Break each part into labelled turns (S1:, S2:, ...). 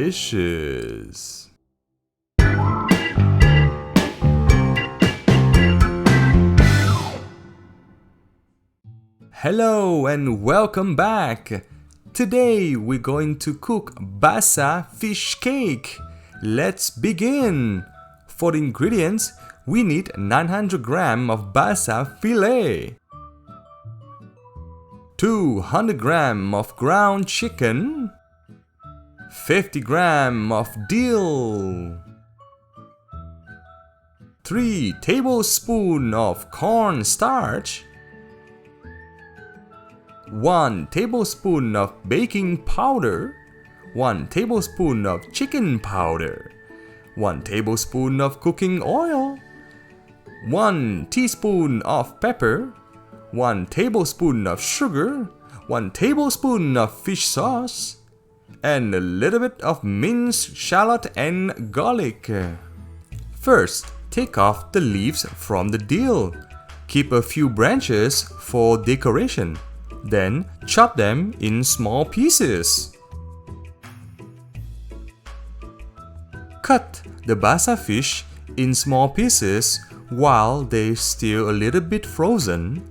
S1: delicious. Hello and welcome back! Today we're going to cook BASA fish cake. Let's begin! For the ingredients, we need 900 grams of BASA fillet, 200 grams of ground chicken, 50 grams of dill, 3 tablespoons of cornstarch, 1 tablespoon of baking powder, 1 tablespoon of chicken powder, 1 tablespoon of cooking oil, 1 teaspoon of pepper, 1 tablespoon of sugar, 1 tablespoon of fish sauce, and a little bit of minced shallot and garlic. First, take off the leaves from the dill. Keep a few branches for decoration. Then chop them in small pieces. Cut the BASA fish in small pieces while they're still a little bit frozen.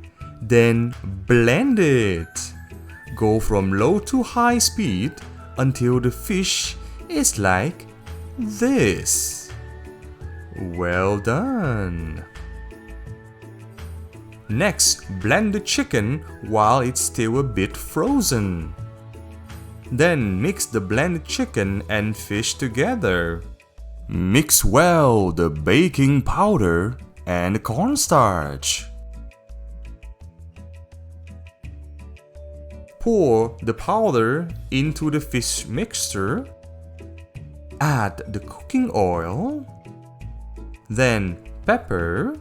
S1: Then blend it. Go from low to high speed until the fish is like this. Well done! Next, blend the chicken while it's still a bit frozen. Then mix the blended chicken and fish together. Mix well the baking powder and cornstarch. Pour the powder into the fish mixture. Add the cooking oil, then pepper,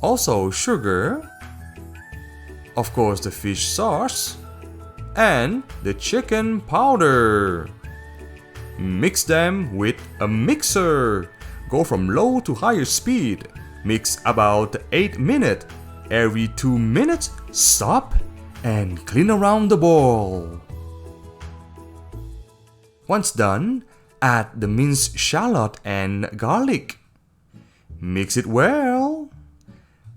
S1: also sugar, of course the fish sauce, and the chicken powder. Mix them with a mixer. Go from low to higher speed. Mix about 8 minutes. Every 2 minutes, stop and clean around the bowl. Once done, add the minced shallot and garlic. Mix it well.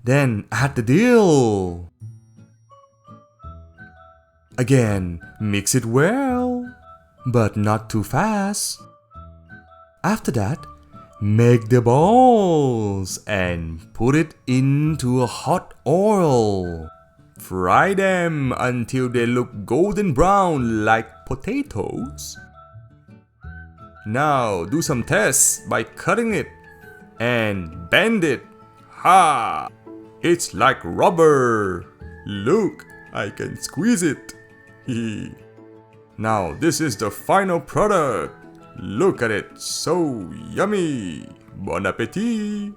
S1: Then add the dill. Again, mix it well, but not too fast. After that, make the balls and put it into a hot oil. Fry them until they look golden brown like potatoes. Now do some tests by cutting it and bend it. Ha! It's like rubber. Look, I can squeeze it. Now this is the final product. Look at it, so yummy. Bon appetit!